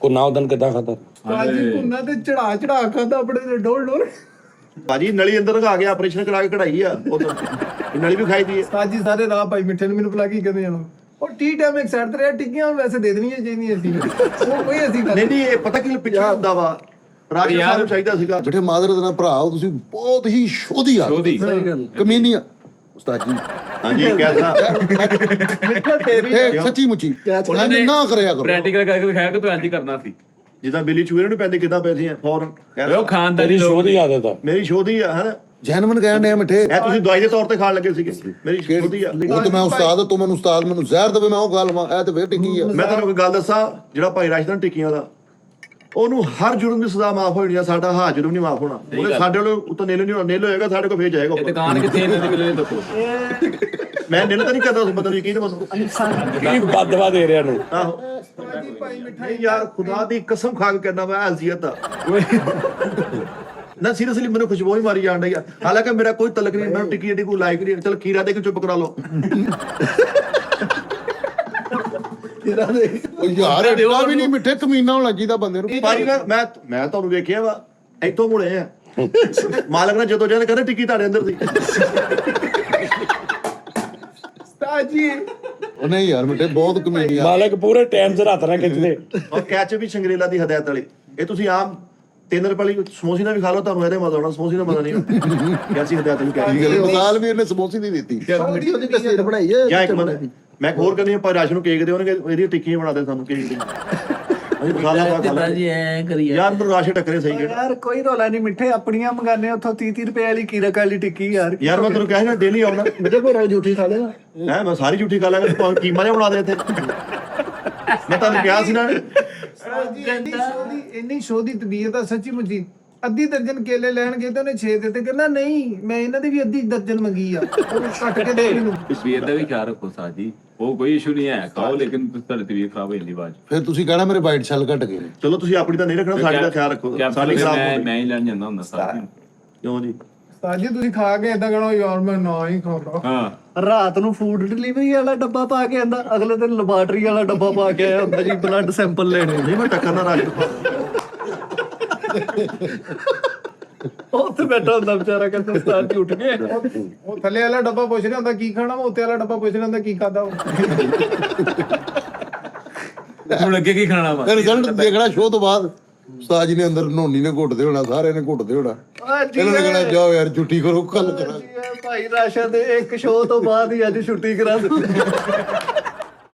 ਕੁੰਨਾ ਉਦਨ ਕਿੱਦਾਂ ਖਾਦਾ? ਭਾਜੀ ਕੁੰਨਾ ਤੇ ਚੜਾ ਖਾਦਾ ਆਪਣੇ ਤੇ ਡੋਲ ਭਾਜੀ ਨਲੀ ਅੰਦਰ ਲਗਾ ਕੇ ਆਪਰੇਸ਼ਨ ਕਰਾ ਕੇ ਕਢਾਈ ਆ ਉਦੋਂ ਨਲੀ ਵੀ ਖਾਈ ਦੀ ਸਾਜੀ ਸਾਰੇ ਰਾਹ ਭਾਈ ਮਿੱਠੇ ਨੂੰ ਮੈਨੂੰ ਬੁਲਾ ਕੀ ਕਹਿੰਦੇ ਜਾਣਾ ਉਹ ਟੀ ਟਾਈਮ ਇੱਕ ਸਾਈਡ ਤੇ ਰਿਹਾ ਟਿੱਕੀਆਂ ਵੈਸੇ ਦੇ ਦੇਣੀਆਂ ਚਾਹੀਦੀਆਂ ਸੀ ਉਹ ਕੋਈ ਅਸੀਂ ਨਹੀਂ ਨਹੀਂ ਇਹ ਪਤਾ ਕੀ ਪਿੱਛੇ ਹੁੰਦਾ ਵਾ ਰਾਸ਼ਨ ਸਾਨੂੰ ਚਾਹੀਦਾ ਸੀਗਾ। ਜਿਹੜੇ ਮਾਦਰ ਦਾ ਭਰਾ ਹੋ ਤੁਸੀਂ ਬਹੁਤ ਹੀ ਸ਼ੋਧੀ ਆ ਕਮੀਨੀ ਆ ਉਸਤਾਦ ਜੀ। ਹਾਂਜੀ ਕਹਿਦਾ ਇਹ ਸੱਚੀ ਮੁੱਚੀ ਨਾ ਕਰਿਆ ਕਰੋ। ਪ੍ਰੈਕਟੀਕਲ ਕਰਕੇ ਦਿਖਾਇਆ ਕਿ ਤੂੰ ਇੰਜ ਕਰਨਾ ਸੀ। ਜਿੱਦਾਂ ਬਿੱਲੀ ਚੂਹੇ ਨੂੰ ਪੈਂਦੇ ਕਿੱਦਾਂ ਪੈਂਦੇ ਆ ਫੌਰਨ ਉਹ ਖਾਨਦਾਨੀ ਤੇਰੀ ਸ਼ੋਅ ਦੀ ਆਦਤ ਆ। ਮੇਰੀ ਸ਼ੋਧੀ ਆ ਹਨਾ ਜੈਨਮਨ ਕਹਿਣ ਡਿਆ ਮਿੱਠੇ ਇਹ ਤੁਸੀਂ ਦਵਾਈ ਦੇ ਤੌਰ ਤੇ ਖਾਣ ਲੱਗੇ ਸੀਗੇ ਮੇਰੀ ਸ਼ੋਧੀ ਆ। ਉਹ ਤੇ ਮੈਂ ਉਸਤਾਦ ਤੂੰ ਮੈਨੂੰ ਉਸਤਾਦ ਮੈਨੂੰ ਜ਼ਹਿਰ ਦੇਵੇ ਮੈਂ ਉਹ ਗੱਲ ਇਹ ਤੇ ਫੇਰ ਟਿੱਕੀ ਆ। ਮੈਂ ਤੁਹਾਨੂੰ ਇੱਕ ਗੱਲ ਦੱਸਾਂ ਜਿਹੜਾ ਭਾਈ ਰਾਜਦਾਨ ਟਿੱਕੀਆਂ ਦਾ ਉਹਨੂੰ ਹਰ ਜੁਰਮ ਦੀ ਸਜ਼ਾ ਮਾਫ ਹੋਣੀ ਆ ਸਾਡਾ ਹਾ ਜੁਰਮ ਨਹੀਂ ਮਾਫ ਹੋਣਾ ਉਹਨੇ ਸਾਡੇ ਕੋਲ ਉੱਤੋਂ ਨੇਲ ਹੋਏਗਾ ਸਾਡੇ ਕੋਲ ਫੇਰ ਜਾਏਗਾ ਦੁਕਾਨ ਕਿੱਥੇ ਇਹਨਾਂ ਦੇ ਮਿਲਣੇ ਦੱਸੋ। ਮੈਂ ਨੇਲ ਤਾਂ ਨਹੀਂ ਕਰਦਾ ਉਸ ਬੰਦੇ ਨੂੰ ਯਕੀਨ ਮੰਨੋ ਕੀ ਬਦਵਾ ਦੇ ਰਿਹਾ ਨੂੰ। ਆਹੋ ਨਹੀਂ ਯਾਰ ਖੁਦਾ ਦੀ ਕਸਮ ਖਾ ਕੇ ਕਹਿੰਦਾ ਮੈਂ ਅਜ਼ੀਅਤ ਆ ਨਾ ਸੀਰੀਅਸਲੀ ਮੈਨੂੰ ਖੁਸ਼ਬੂ ਹੀ ਮਾਰੀ ਜਾਣ ਡਈ ਆ। ਹਾਲਾਂਕਿ ਮੇਰਾ ਕੋਈ ਤਲਕ ਨਹੀਂ ਮੈਨੂੰ ਟਿੱਕੀ ਜਿਹੜੀ ਕੋਈ ਲਾਇਕ ਨਹੀਂ ਚਲ ਖੀਰਾ ਦੇ ਕੇ ਚੁੱਪ ਕਰਾ ਲਓ ਉਹ ਯਾਰ ਐਡਾ ਵੀ ਨਹੀਂ ਮਿੱਠੇ ਕਮੀਨਾ ਹੋਣਾ ਚਾਹੀਦਾ ਬੰਦੇ ਨੂੰ। ਭਾਜੀ ਮੈਂ ਤੁਹਾਨੂੰ ਵੇਖਿਆ ਵਾ ਇੱਥੋਂ ਮੁੜੇ ਆ ਮਾਲਕ ਨੇ ਜਦੋਂ ਜਾਂਦੇ ਕਹਿੰਦੇ ਟਿੱਕੀ ਤੁਹਾਡੇ ਅੰਦਰ ਸੀ ਸਾਜੀ ਉਹ ਨਹੀਂ ਯਾਰ ਮਿੱਠੇ ਬਹੁਤ ਕਮੀਨੀ ਆ। ਮਾਲਕ ਪੂਰੇ ਟਾਈਮ ਸੇ ਹੱਥ ਨਾਲ ਖਿੱਚਦੇ। ਔਰ ਕੈਚ ਵੀ ਸ਼ੰਗਰੇਲਾ ਦੀ ਹਦਾਇਤ ਵਾਲੀ ਇਹ ਤੁਸੀਂ ਆਮ 3 ਰੁਪਏ ਵਾਲੀ ਸਮੋਸੀ ਨਾਲ ਵੀ ਖਾ ਲਓ ਤੁਹਾਨੂੰ ਇਹਦੇ ਮਜ਼ਾ ਆਉਣਾ ਸਮੋਸੀ ਦਾ ਮਜ਼ਾ ਨਹੀਂ ਕੈਸੀ ਹਦਾਇਤ ਨੂੰ ਕਹਿੰਦੇ ਮਸਾਲ ਵੀ ਇਹਨੇ ਸਮੋਸੀ ਦੀ ਦਿੱਤੀ। ਮਿੱਠੀ ਉਹਦੀ ਤਸਵੀਰ ਬਣਾਈ ਹੈ ਜਾਂ ਇੱਕ ਮਿੰਟ ਮੈਂ ਹੋਰ ਕਹਿੰਦੀ ਆਪਾਂ ਰਾਸ਼ਨ ਨੂੰ ਕੇਕ ਦੇ ਉਹਨੇ ਇਹਦੀ ਟਿੱਕੀਆਂ ਬਣਾ ਦੇ ਸਾਨੂੰ ਕੇਕ ਦੀ ਅਸੀਂ ਖਾ ਲਾ ਜੀ ਐ ਕਰੀ ਯਾਰ ਮੈਨੂੰ ਰਾਸ਼ਨ ਟੱਕਰੇ ਸਹੀ ਕਿਹੜਾ ਯਾਰ ਕੋਈ ਰੋਲਾ ਨਹੀਂ ਮਿੱਠੇ ਆਪਣੀਆਂ ਮੰਗਾਨੇ ਉੱਥੋਂ 30 ਰੁਪਏ ਵਾਲੀ ਕੀਰਕ ਵਾਲੀ ਟਿੱਕੀ ਯਾਰ ਯਾਰ ਮੈਂ ਤੈਨੂੰ ਕਹਿਣਾ ਡੇਲੀ ਆਉਣਾ ਮੇਰੇ ਕੋਲ ਝੂਠੀ ਖਾ ਲੈਣਾ ਹੈ ਮੈਂ ਸਾਰੀ ਝੂਠੀ ਖਾ ਲਾਂਗਾ ਕੀਮਾ ਜਿਹਾ ਬਣਾ ਦੇ ਇੱਥੇ ਮੈਂ ਤੁਹਾਨੂੰ ਕਿਹਾ ਸੀ ਨਾ ਇੰਨੀ ਸ਼ੋਧੀ ਤਬੀਅਤ ਆ ਸੱਚੀ ਮੁੱਚੀ ਅੱਧੀ ਦਰਜਨ ਕੇਲੇ ਲੈਣਗੇ ਤੇ ਉਹਨੇ 6 ਦਿੱਤੇ ਕਹਿੰਦਾ ਨਹੀਂ ਮੈਂ ਇਹਨਾਂ ਦੀ ਵੀ ਅੱਧੀ ਦਰਜਨ ਮੰਗੀ ਆ ਉਹ ਕੱਟ ਕੇ ਦੇ ਮੈਨੂੰ ਤਬੀਅਤ ਦਾ ਵੀ ਖਿਆਲ ਰੱਖੋ ਸਾਜੀ ਉਹ ਕੋਈ ਇਸ਼ੂ ਨਹੀਂ ਹੈ ਖਾਓ ਲੇਕਿਨ ਤੁਹਾਡੀ ਤਬੀਅਤ ਖਰਾਬ ਹੋ ਜਾਂਦੀ ਬਾਅਦ ਫਿਰ ਤੁਸੀਂ ਕਹਿਣਾ ਮੇਰੇ ਵਾਈਟ ਸ਼ੈਲ ਘਟ ਗਏ ਨੇ। ਚਲੋ ਤੁਸੀਂ ਆਪਣੀ ਤਾਂ ਨਹੀਂ ਰੱਖਣਾ ਸਾਡੀ ਦਾ ਖਿਆਲ ਰੱਖੋ ਸਾਡੀ ਖਰਾਬ ਹੋ ਮੈਂ ਹੀ ਲੈਣ ਜਾਂਦਾ ਹੁੰਦਾ ਸਾਜੀ ਕਿਉਂ ਜੀ ਸਾਜੀ ਤੁਸੀਂ ਖਾ ਕੇ ਏਦਾਂ ਕਹਣਾ ਯਾਰ ਮੈਂ ਨਾ ਹੀ ਖਾਂਦਾ ਹਾਂ ਰਾਤ ਨੂੰ ਫੂਡ ਡਿਲੀਵਰੀ ਵਾਲਾ ਡੱਬਾ ਪਾ ਕੇ ਆਂਦਾ ਅਗਲੇ ਦਿਨ ਲੈਬਾਰਟਰੀ ਵਾਲਾ ਡੱਬਾ ਪਾ ਕੇ ਆਇਆ ਹੁੰਦਾ ਜੀ ਬਲੱਡ ਸੈਂਪਲ ਲੈਣੇ ਨਹੀਂ ਮੈਂ ਟੱਕਰ ਨਾ ਰਾਜ ਉੱਥੇ ਬੈਠਾ ਹੁੰਦਾ ਵਿਚਾਰਾ ਕਹਿੰਦਾ ਉਸਤਾਦ ਜੀ ਉੱਠ ਗਏ ਉਹ ਥੱਲੇ ਵਾਲਾ ਡੱਬਾ ਪੁੱਛ ਰਿਹਾ ਹੁੰਦਾ ਕੀ ਖਾਣਾ ਉੱਤੇ ਵਾਲਾ ਡੱਬਾ ਪੁੱਛ ਰਿਹਾ ਹੁੰਦਾ ਕੀ ਖਾਦਾ ਹੁਣ ਅੱਗੇ ਕੀ ਖਾਣਾ ਵਾ ਰਿਜ਼ਲਟ ਦੇਖਣਾ ਸ਼ੋਅ ਤੋਂ ਬਾਅਦ ਉਸਤਾਦ ਜੀ ਨੇ ਅੰਦਰ ਨੋਨੀ ਨੇ ਘੁੱਟਦੇ ਹੋਣਾ ਸਾਰਿਆਂ ਨੇ ਘੁੱਟਦੇ ਹੋਣਾ ਇਹਨਾਂ ਨੇ ਕਹਿਣਾ ਜਾਓ ਯਾਰ ਛੁੱਟੀ ਕਰੋ ਕੱਲ ਕਰਾਂਗੇ। ਭਾਈ ਰਾਸ਼ਾ ਦੇ ਇੱਕ ਸ਼ੋਅ ਤੋਂ ਬਾਅਦ ਹੀ ਅੱਜ ਛੁੱਟੀ ਕਰਾ ਦਿੱਤੀ